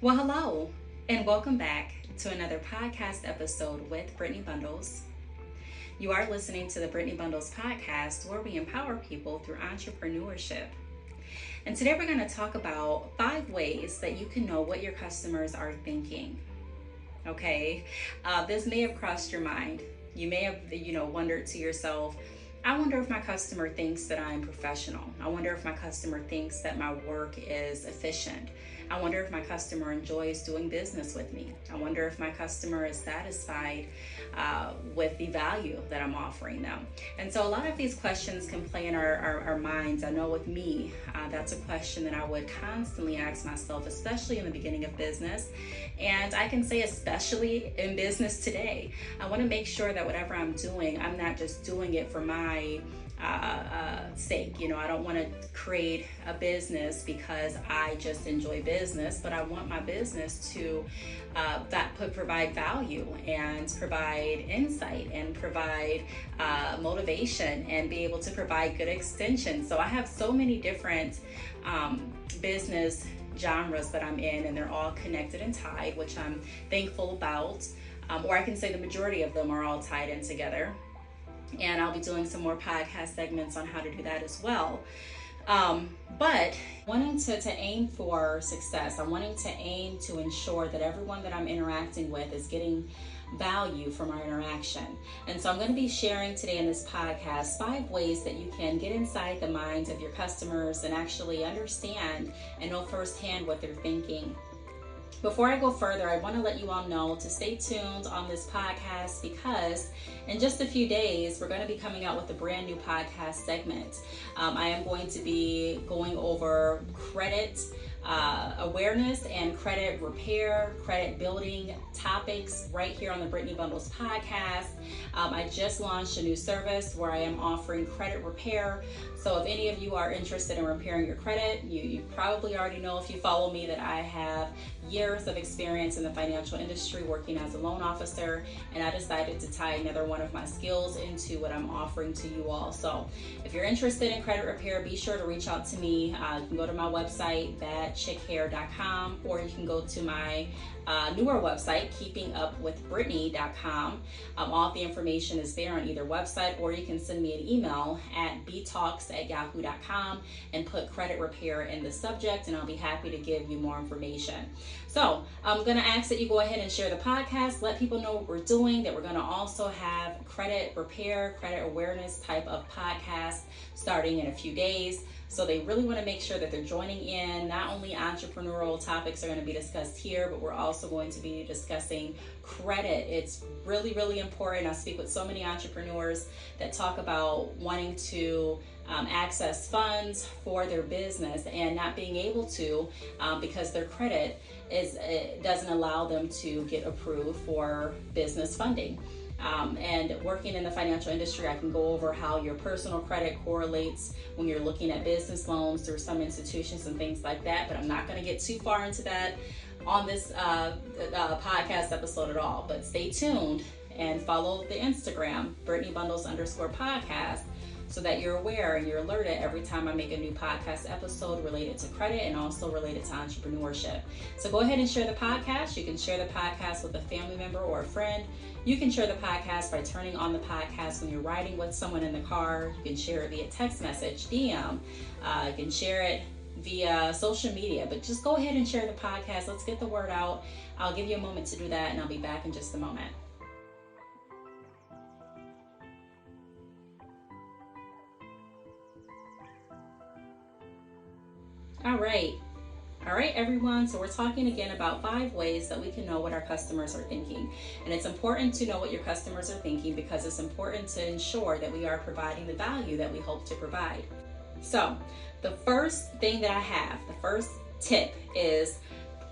Well, hello, and welcome back to another podcast episode with Brittney Bundles. You are listening to the Brittney Bundles podcast, where we empower people through entrepreneurship. And today we're going to talk about 5 ways that you can know what your customers are thinking. Okay, this may have crossed your mind. You may have, wondered to yourself, I wonder if my customer thinks that I'm professional. I wonder if my customer thinks that my work is efficient. I wonder if my customer enjoys doing business with me. I wonder if my customer is satisfied with the value that I'm offering them. And so a lot of these questions can play in our minds. I know with me, that's a question that I would constantly ask myself, especially in the beginning of business. And I can say especially in business today, I want to make sure that whatever I'm doing, I'm not just doing it for my sake. I don't want to create a business because I just enjoy business, but I want my business to provide value and provide insight and provide motivation and be able to provide good extension. So I have so many different business genres that I'm in, and they're all connected and tied, which I'm thankful about. Or I can say the majority of them are all tied in together. And I'll be doing some more podcast segments on how to do that as well. But wanting to aim for success, I'm wanting to aim to ensure that everyone that I'm interacting with is getting value from our interaction. And so I'm going to be sharing today in this podcast 5 ways that you can get inside the minds of your customers and actually understand and know firsthand what they're thinking. Before I go further, I want to let you all know to stay tuned on this podcast, because in just a few days, we're going to be coming out with a brand new podcast segment. I am going to be going over credit awareness and credit repair, credit building topics right here on the Brittney Bundles podcast. I just launched a new service where I am offering credit repair. So if any of you are interested in repairing your credit, you probably already know, if you follow me, that I have years of experience in the financial industry working as a loan officer, and I decided to tie another one of my skills into what I'm offering to you all. So if you're interested in credit repair, be sure to reach out to me. You can go to my website, badchickhair.com, or you can go to my newer website, keepingupwithbrittney.com. All of the information is there on either website, or you can send me an email at btalks@yahoo.com and put credit repair in the subject, and I'll be happy to give you more information. So I'm going to ask that you go ahead and share the podcast, let people know what we're doing, that we're going to also have credit repair, credit awareness type of podcast starting in a few days. So they really want to make sure that they're joining in. Not only entrepreneurial topics are going to be discussed here, but we're also going to be discussing credit. It's really, really important. I speak with so many entrepreneurs that talk about wanting to access funds for their business and not being able to because their credit doesn't allow them to get approved for business funding. And working in the financial industry, I can go over how your personal credit correlates when you're looking at business loans through some institutions and things like that, but I'm not going to get too far into that on this podcast episode at all. But stay tuned and follow the Instagram, Brittney Bundles _podcast, so that you're aware and you're alerted every time I make a new podcast episode related to credit and also related to entrepreneurship. So go ahead and share the podcast. You can share the podcast with a family member or a friend. You can share the podcast by turning on the podcast when you're riding with someone in the car. You can share it via text message, DM. You can share it via social media, but just go ahead and share the podcast. Let's get the word out. I'll give you a moment to do that, and I'll be back in just a moment. All right, everyone. So we're talking again about 5 ways that we can know what our customers are thinking. And it's important to know what your customers are thinking because it's important to ensure that we are providing the value that we hope to provide. So the first thing that I have, the first tip is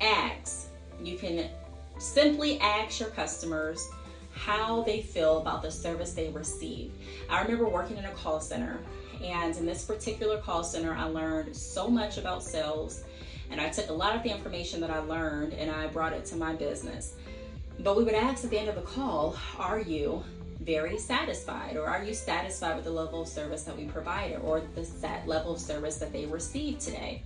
ask. You can simply ask your customers how they feel about the service they receive. I remember working in a call center, and in this particular call center, I learned so much about sales, and I took a lot of the information that I learned and I brought it to my business. But we would ask at the end of the call, are you very satisfied, or are you satisfied with the level of service that we provided, or the level of service that they received today?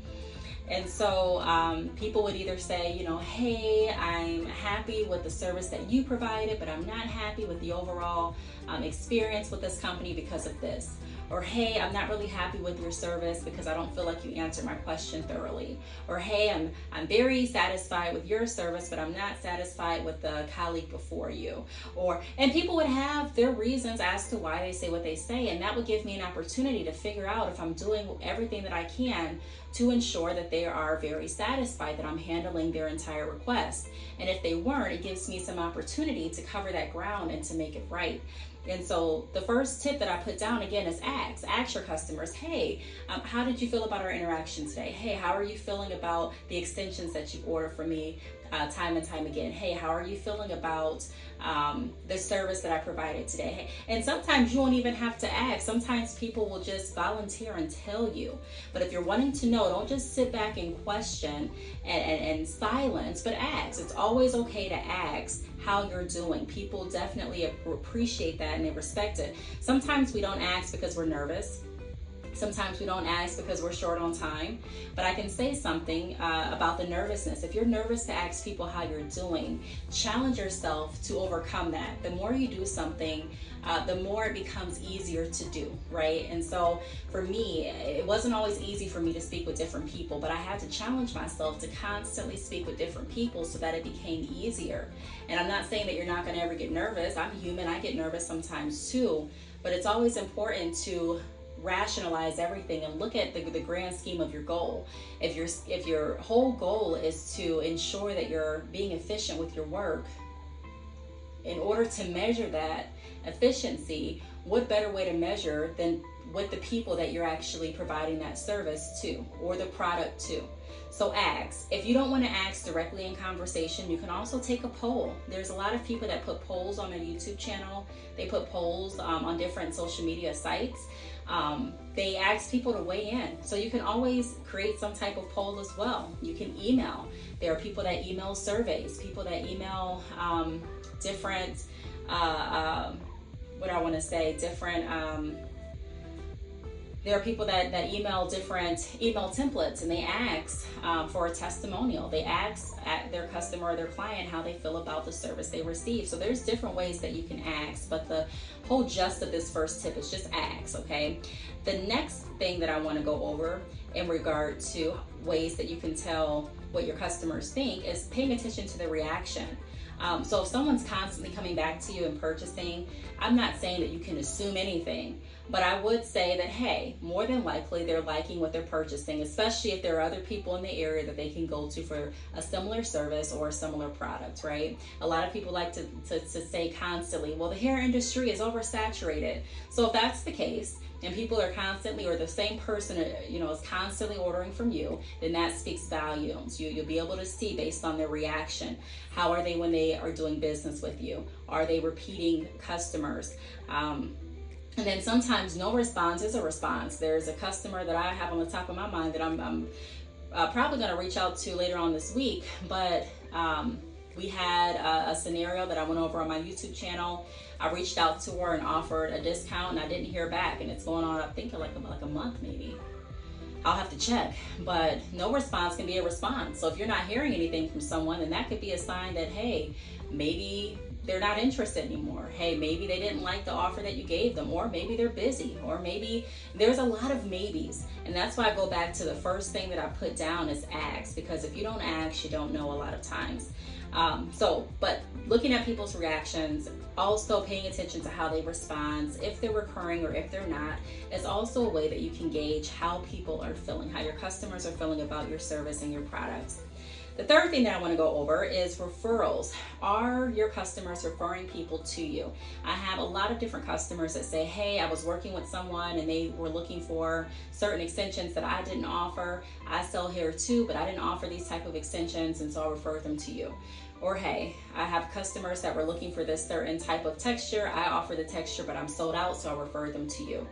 And so people would either say, hey, I'm happy with the service that you provided, but I'm not happy with the overall experience with this company because of this. Or, hey, I'm not really happy with your service because I don't feel like you answered my question thoroughly. Or, hey, I'm very satisfied with your service, but I'm not satisfied with the colleague before you. And people would have their reasons as to why they say what they say, and that would give me an opportunity to figure out if I'm doing everything that I can to ensure that they are very satisfied that I'm handling their entire request. And if they weren't, it gives me some opportunity to cover that ground and to make it right. And so the first tip that I put down again is ask your customers, hey, how did you feel about our interaction today? Hey, how are you feeling about the extensions that you order from me time and time again? Hey, how are you feeling about the service that I provided today? Hey, and sometimes you won't even have to ask. Sometimes people will just volunteer and tell you. But if you're wanting to know, don't just sit back and question and silence, but ask. It's always okay to ask how you're doing. People definitely appreciate that and they respect it. Sometimes we don't ask because we're nervous. Sometimes we don't ask because we're short on time, but I can say something about the nervousness. If you're nervous to ask people how you're doing, challenge yourself to overcome that. The more you do something, the more it becomes easier to do, right? And so for me, it wasn't always easy for me to speak with different people, but I had to challenge myself to constantly speak with different people so that it became easier. And I'm not saying that you're not gonna ever get nervous. I'm human, I get nervous sometimes too, but it's always important to rationalize everything and look at the grand scheme of your goal. If your whole goal is to ensure that you're being efficient with your work, in order to measure that efficiency, what better way to measure than with the people that you're actually providing that service to or the product to? So ask. If you don't want to ask directly in conversation, you can also take a poll. There's a lot of people that put polls on their YouTube channel. They put polls on different social media sites. They ask people to weigh in. So you can always create some type of poll as well. You can email. There are people that email surveys, people that email different, there are people that email different email templates and they ask for a testimonial. They ask their customer or their client how they feel about the service they receive. So there's different ways that you can ask, but the whole gist of this first tip is just ask, okay? The next thing that I want to go over in regard to ways that you can tell what your customers think is paying attention to their reaction. So if someone's constantly coming back to you and purchasing, I'm not saying that you can assume anything, but I would say that, hey, more than likely they're liking what they're purchasing, especially if there are other people in the area that they can go to for a similar service or a similar product, right? A lot of people like to say constantly, well, the hair industry is oversaturated. So if that's the case, and people are constantly, or the same person, is constantly ordering from you, then that speaks volumes. You'll be able to see based on their reaction. How are they when they are doing business with you? Are they repeating customers? And then sometimes no response is a response. There's a customer that I have on the top of my mind that I'm probably going to reach out to later on this week, but we had a scenario that I went over on my YouTube channel. I reached out to her and offered a discount and I didn't hear back, and it's going on, I think, like a month maybe. I'll have to check, but no response can be a response. So if you're not hearing anything from someone, then that could be a sign that, hey, maybe they're not interested anymore. Hey, maybe they didn't like the offer that you gave them, or maybe they're busy, or maybe there's a lot of maybes. And that's why I go back to the first thing that I put down is ask, because if you don't ask, you don't know a lot of times. But looking at people's reactions, also paying attention to how they respond, if they're recurring or if they're not, is also a way that you can gauge how people are feeling, how your customers are feeling about your service and your products. The third thing that I want to go over is referrals. Are your customers referring people to you? I have a lot of different customers that say, hey, I was working with someone and they were looking for certain extensions that I didn't offer. I sell hair too, but I didn't offer these type of extensions, and so I referred them to you. Or, hey, I have customers that were looking for this certain type of texture. I offer the texture, but I'm sold out, so I referred them to you.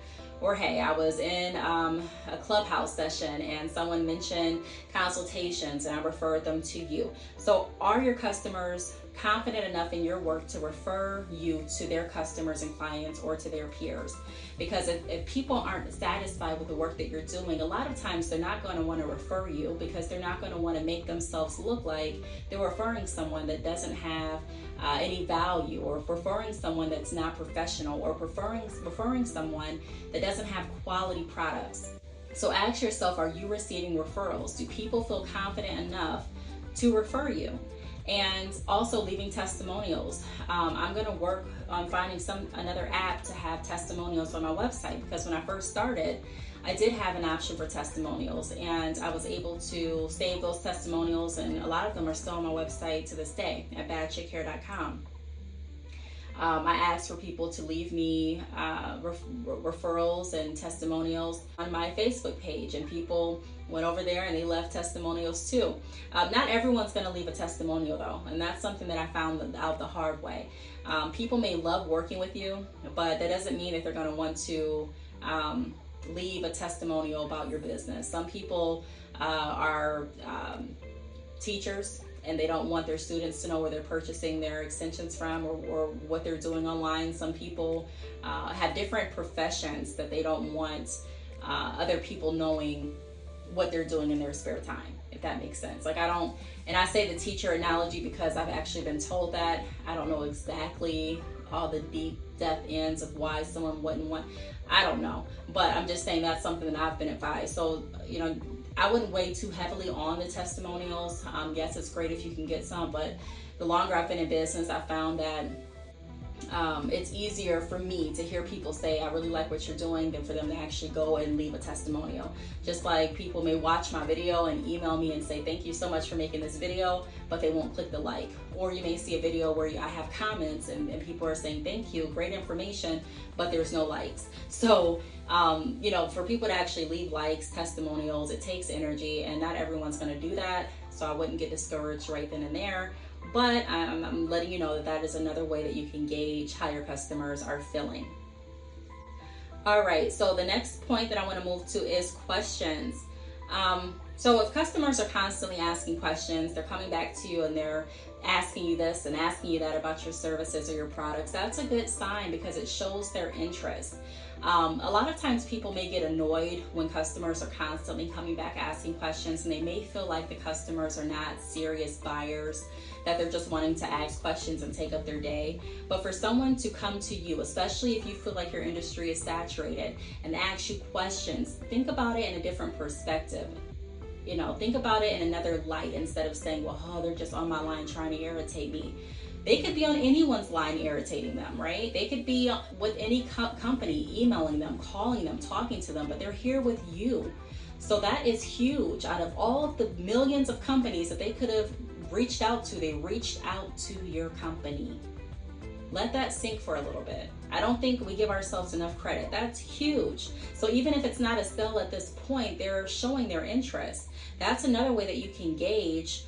Or hey, I was in a clubhouse session and someone mentioned consultations and I referred them to you. So are your customers confident enough in your work to refer you to their customers and clients or to their peers? Because if people aren't satisfied with the work that you're doing, a lot of times they're not going to want to refer you, because they're not going to want to make themselves look like they're referring someone that doesn't have any value, or referring someone that's not professional, or referring someone that doesn't have quality products. So ask yourself, are you receiving referrals? Do people feel confident enough to refer you? And also leaving testimonials. I'm going to work on finding another app to have testimonials on my website, because when I first started, I did have an option for testimonials, and I was able to save those testimonials, and a lot of them are still on my website to this day at badchickhair.com. I asked for people to leave me referrals and testimonials on my Facebook page, and people went over there and they left testimonials too. Not everyone's going to leave a testimonial though, and that's something that I found out the hard way. People may love working with you, but that doesn't mean that they're going to want to leave a testimonial about your business. Some people are teachers, and they don't want their students to know where they're purchasing their extensions from, or what they're doing online. Some people have different professions that they don't want other people knowing what they're doing in their spare time, if that makes sense. Like and I say the teacher analogy because I've actually been told that. I don't know exactly all the deep depth ends of why someone wouldn't want, I don't know, but I'm just saying that's something that I've been advised. So, I wouldn't weigh too heavily on the testimonials. Yes, it's great if you can get some, but the longer I've been in business, I found that it's easier for me to hear people say, I really like what you're doing, than for them to actually go and leave a testimonial. Just like people may watch my video and email me and say, thank you so much for making this video, but they won't click the like. Or you may see a video where I have comments and people are saying, thank you, great information, but there's no likes. So, for people to actually leave likes, testimonials, it takes energy, and not everyone's going to do that. So I wouldn't get discouraged right then and there. But I'm letting you know that is another way that you can gauge how your customers are feeling. All right, so the next point that I want to move to is questions. So if customers are constantly asking questions, they're coming back to you and they're asking you this and asking you that about your services or your products, that's a good sign, because it shows their interest. A lot of times people may get annoyed when customers are constantly coming back asking questions, and they may feel like the customers are not serious buyers, that they're just wanting to ask questions and take up their day. But for someone to come to you, especially if you feel like your industry is saturated, and ask you questions, think about it in a different perspective. Think about it in another light, instead of saying, well, they're just on my line trying to irritate me. They could be on anyone's line irritating them, right? They could be with any company, emailing them, calling them, talking to them, but they're here with you. So that is huge. Out of all of the millions of companies that they could have reached out to, they reached out to your company. Let that sink for a little bit. I don't think we give ourselves enough credit. That's huge. So even if it's not a sale at this point, they're showing their interest. That's another way that you can gauge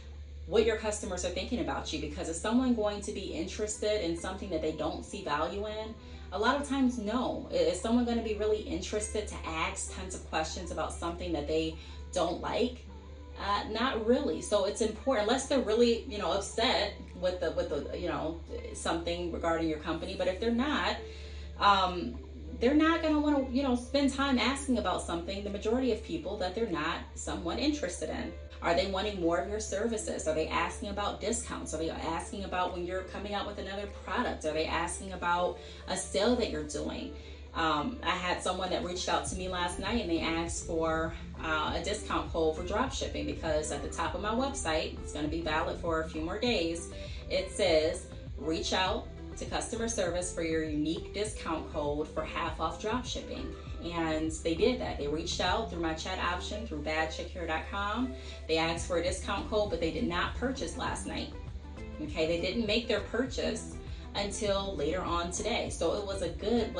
what your customers are thinking about you, because is someone going to be interested in something that they don't see value in? A lot of times, no. Is someone going to be really interested to ask tons of questions about something that they don't like? Not really. So it's important, unless they're really, upset with the something regarding your company. But if they're not going to want to, spend time asking about something, the majority of people, that they're not somewhat interested in. Are they wanting more of your services? Are they asking about discounts? Are they asking about when you're coming out with another product? Are they asking about a sale that you're doing? I had someone that reached out to me last night, and they asked for a discount code for drop shipping, because at the top of my website, it's going to be valid for a few more days, it says, reach out to customer service for your unique discount code for half off drop shipping. And they did that. They reached out through my chat option through badchickhair.com. They asked for a discount code, but they did not purchase last night. Okay, they didn't make their purchase until later on today. So it was a good,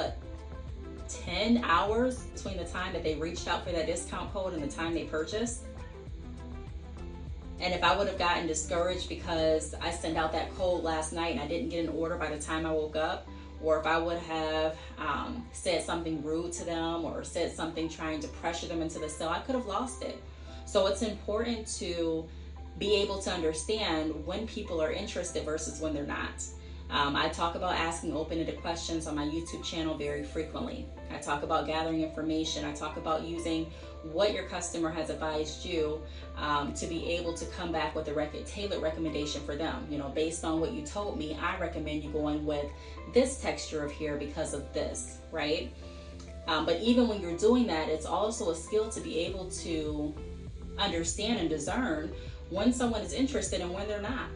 10 hours between the time that they reached out for that discount code and the time they purchased. And if I would have gotten discouraged because I sent out that code last night and I didn't get an order by the time I woke up, or if I would have said something rude to them or said something trying to pressure them into the sale, I could have lost it. So it's important to be able to understand when people are interested versus when they're not. I talk about asking open-ended questions on my YouTube channel very frequently. I talk about gathering information. I talk about using what your customer has advised you to be able to come back with a tailored recommendation for them. You know, based on what you told me, I recommend you going with this texture of hair because of this, right? But even when you're doing that, it's also a skill to be able to understand and discern when someone is interested and when they're not,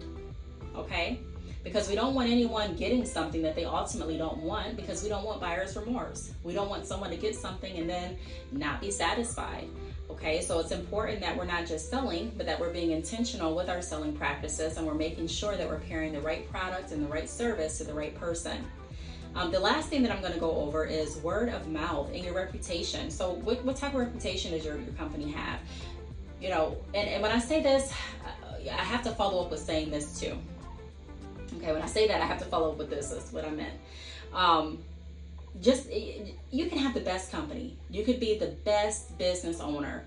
okay? Because we don't want anyone getting something that they ultimately don't want, because we don't want buyer's remorse. We don't want someone to get something and then not be satisfied, okay? So it's important that we're not just selling, but that we're being intentional with our selling practices, and we're making sure that we're pairing the right product and the right service to the right person. The last thing that I'm going to go over is word of mouth and your reputation. So what type of reputation does your company have? You know, and when I say this, I have to follow up with saying this too. Okay, when I say that, I have to follow up with this. That's what I meant. You can have the best company. You could be the best business owner,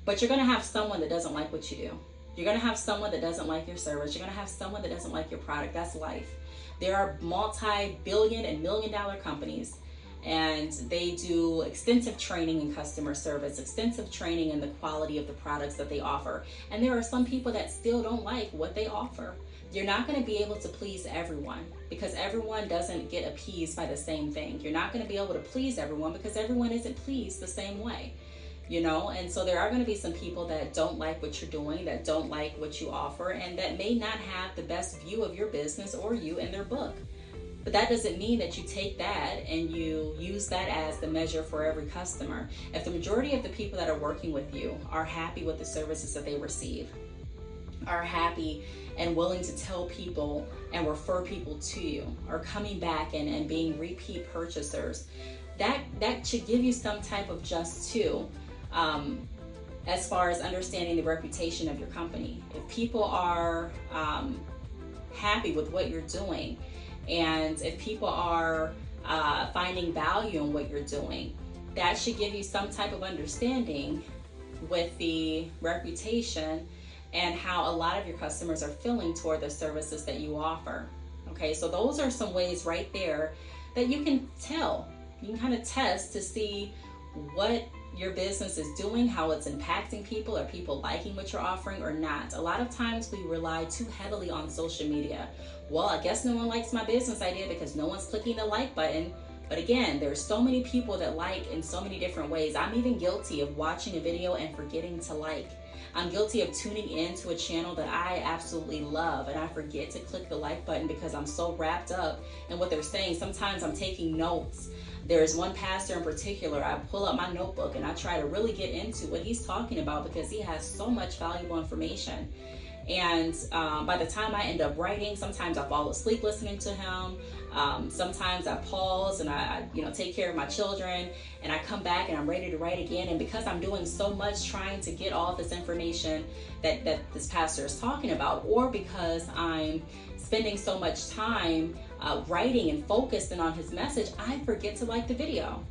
but you're going to have someone that doesn't like what you do. You're going to have someone that doesn't like your service. You're going to have someone that doesn't like your product. That's life. There are multi-billion and million-dollar companies, and they do extensive training in customer service, extensive training in the quality of the products that they offer. And there are some people that still don't like what they offer. You're not going to be able to please everyone, because everyone doesn't get appeased by the same thing. You're not going to be able to please everyone because everyone isn't pleased the same way, you know? And so there are going to be some people that don't like what you're doing, that don't like what you offer, and that may not have the best view of your business or you in their book. But that doesn't mean that you take that and you use that as the measure for every customer. If the majority of the people that are working with you are happy with the services that they receive, are happy and willing to tell people and refer people to you, are coming back and being repeat purchasers, that should give you some type of just too, as far as understanding the reputation of your company. If people are happy with what you're doing, and if people are finding value in what you're doing, that should give you some type of understanding with the reputation and how a lot of your customers are feeling toward the services that you offer. Okay, so those are some ways right there that you can tell. You can kind of test to see what your business is doing, how it's impacting people. Are people liking what you're offering or not? A lot of times we rely too heavily on social media. Well, I guess no one likes my business idea because no one's clicking the like button. But again, there's so many people that like in so many different ways. I'm even guilty of watching a video and forgetting to like. I'm guilty of tuning into a channel that I absolutely love, and I forget to click the like button because I'm so wrapped up in what they're saying. Sometimes I'm taking notes. There's one pastor in particular, I pull up my notebook and I try to really get into what he's talking about because he has so much valuable information. And by the time I end up writing, sometimes I fall asleep listening to him. Sometimes I pause and I take care of my children, and I come back and I'm ready to write again. And because I'm doing so much trying to get all this information that this pastor is talking about, or because I'm spending so much time writing and focusing on his message, I forget to like the video.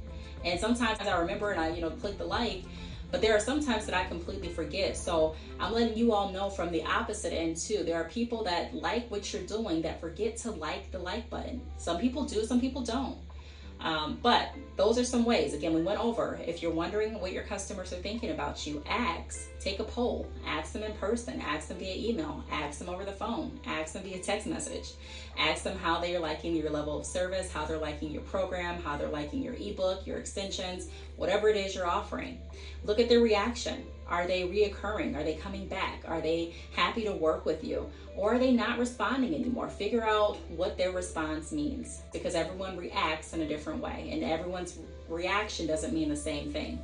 And sometimes I remember and I click the like, but there are some times that I completely forget. So I'm letting you all know from the opposite end too. There are people that like what you're doing that forget to like the like button. Some people do, some people don't. But those are some ways. Again, we went over. If you're wondering what your customers are thinking about you, take a poll, ask them in person, ask them via email, ask them over the phone, ask them via text message, ask them how they are liking your level of service, how they're liking your program, how they're liking your ebook, your extensions, whatever it is you're offering. Look at their reaction. Are they reoccurring? Are they coming back? Are they happy to work with you? Or are they not responding anymore? Figure out what their response means, because everyone reacts in a different way, and everyone's reaction doesn't mean the same thing.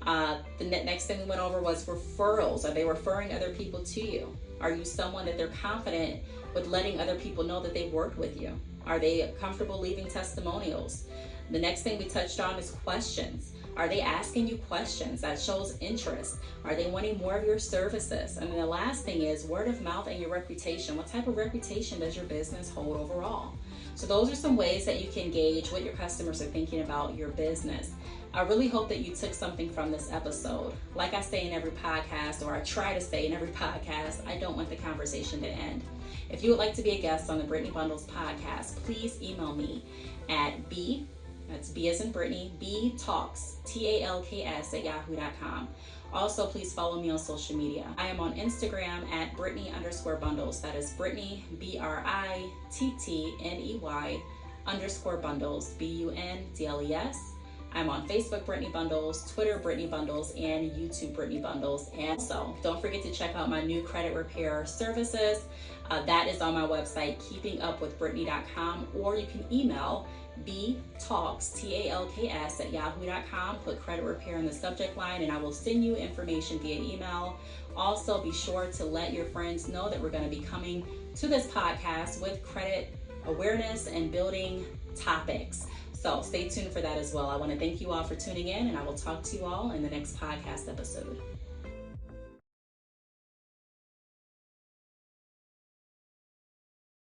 The next thing we went over was referrals. Are they referring other people to you? Are you someone that they're confident with letting other people know that they've worked with you? Are they comfortable leaving testimonials? The next thing we touched on is questions. Are they asking you questions? That shows interest. Are they wanting more of your services? And then the last thing is word of mouth and your reputation. What type of reputation does your business hold overall? So those are some ways that you can gauge what your customers are thinking about your business. I really hope that you took something from this episode. Like I say in every podcast, or I try to say in every podcast, I don't want the conversation to end. If you would like to be a guest on the Brittney Bundles podcast, please email me at that's B as in Brittney, btalks, TALKS at yahoo.com. Also, please follow me on social media. I am on Instagram at Brittney_bundles. That is Brittney, BRITTNEY _bundles, BUNDLES. I'm on Facebook, Brittney Bundles, Twitter, Brittney Bundles, and YouTube, Brittney Bundles. And so don't forget to check out my new credit repair services. That is on my website, keepingupwithbrittney.com, or you can email btalks, TALKS at yahoo.com. Put credit repair in the subject line, and I will send you information via email. Also, be sure to let your friends know that we're going to be coming to this podcast with credit awareness and building topics. So stay tuned for that as well. I want to thank you all for tuning in, and I will talk to you all in the next podcast episode.